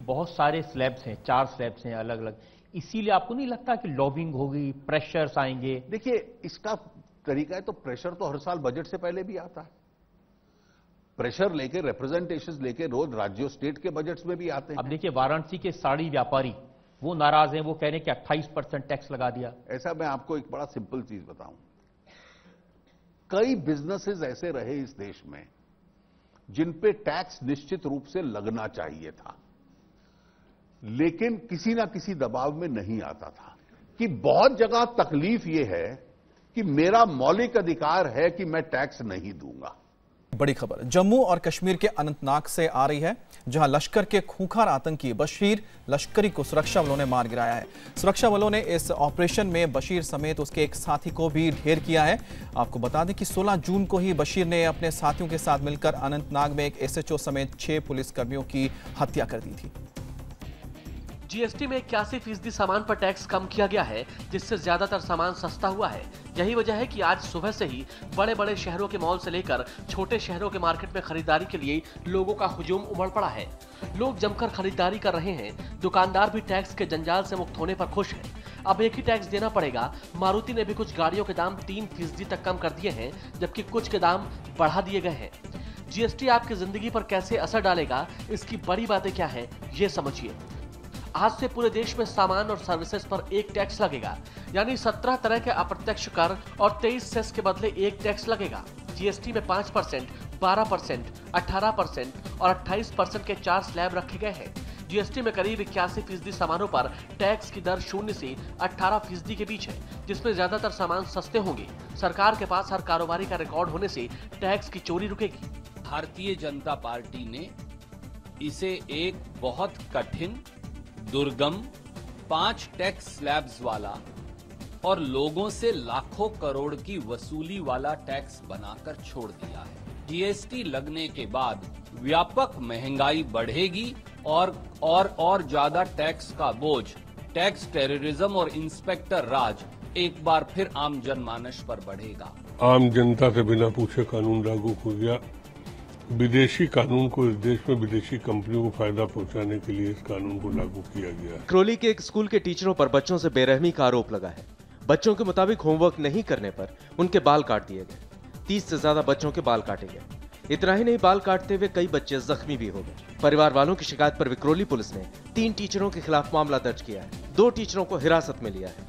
बहुत सारे स्लैब्स हैं, 4 स्लैब्स हैं अलग अलग, इसीलिए आपको नहीं लगता कि लॉबिंग होगी, प्रेशर्स आएंगे? देखिए, इसका तरीका है तो प्रेशर तो हर साल बजट से पहले भी आता है। प्रेशर लेके, रिप्रेजेंटेशन लेके रोज राज्यों स्टेट के बजट्स में भी आते हैं। अब देखिए, वाराणसी के साड़ी व्यापारी वो नाराज हैं, वो कह रहे हैं कि 28% टैक्स लगा दिया। ऐसा मैं आपको एक बड़ा सिंपल चीज बताऊं, कई बिजनेसेस ऐसे रहे इस देश में जिन पे टैक्स निश्चित रूप से लगना चाहिए था, लेकिन किसी ना किसी दबाव में नहीं आता था। कि बहुत जगह तकलीफ यह है कि मेरा मौलिक अधिकार है कि मैं टैक्स नहीं दूंगा। बड़ी खबर जम्मू और कश्मीर के अनंतनाग से आ रही है, जहां लश्कर के खूंखार आतंकी बशीर लश्करी को सुरक्षा बलों ने मार गिराया है। सुरक्षा बलों ने इस ऑपरेशन में बशीर समेत उसके एक साथी को भी ढेर किया है। आपको बता दें कि 16 जून को ही बशीर ने अपने साथियों के साथ मिलकर अनंतनाग में एक एसएचओ समेत 6 पुलिसकर्मियों की हत्या कर दी थी। जीएसटी में 81% सामान पर टैक्स कम किया गया है, जिससे ज्यादातर सामान सस्ता हुआ है। यही वजह है कि आज सुबह से ही बड़े बड़े शहरों के मॉल से लेकर छोटे शहरों के मार्केट में खरीदारी के लिए लोगों का हुजूम उमड़ पड़ा है। लोग जमकर खरीदारी कर रहे हैं। दुकानदार भी टैक्स के जंजाल से मुक्त होने पर खुश हैं। अब एक ही टैक्स देना पड़ेगा। मारुति ने भी कुछ गाड़ियों के दाम 3% तक कम कर दिए हैं, जबकि कुछ के दाम बढ़ा दिए गए हैं। जीएसटी आपकी जिंदगी पर कैसे असर डालेगा, इसकी बड़ी बातें क्या है, ये समझिए। आज से पूरे देश में सामान और सर्विसेज पर एक टैक्स लगेगा, यानी 17 तरह के अप्रत्यक्ष कर और 23 सेस के बदले एक टैक्स लगेगा। जीएसटी में 5%, 12%, 18% और 28% के 4 स्लैब रखे गए हैं। जीएसटी में करीब 81% सामानों पर टैक्स की दर 0 से 18% के बीच है, जिसमें ज्यादातर सामान सस्ते होंगे। सरकार के पास हर कारोबारी का रिकॉर्ड होने से टैक्स की चोरी रुकेगी। भारतीय जनता पार्टी ने इसे एक बहुत कठिन, दुर्गम, 5 टैक्स स्लैब्स वाला और लोगों से लाखों करोड़ की वसूली वाला टैक्स बनाकर छोड़ दिया है। जीएसटी लगने के बाद व्यापक महंगाई बढ़ेगी और ज्यादा टैक्स का बोझ, टैक्स टेररिज्म और इंस्पेक्टर राज एक बार फिर आम जनमानस पर बढ़ेगा। आम जनता से बिना पूछे कानून लागू हो गया। विदेशी कानून को इस देश में विदेशी कंपनियों को फायदा पहुंचाने के लिए इस कानून को लागू किया गया है। करौली के एक स्कूल के टीचरों पर बच्चों से बेरहमी का आरोप लगा है। बच्चों के मुताबिक होमवर्क नहीं करने पर उनके बाल काट दिए गए। 30 से ज्यादा बच्चों के बाल काटे गए। इतना ही नहीं, बाल काटते हुए कई बच्चे जख्मी भी हो गए। परिवार वालों की शिकायत पर विक्रोली पुलिस ने 3 टीचरों के खिलाफ मामला दर्ज किया है। 2 टीचरों को हिरासत में लिया है।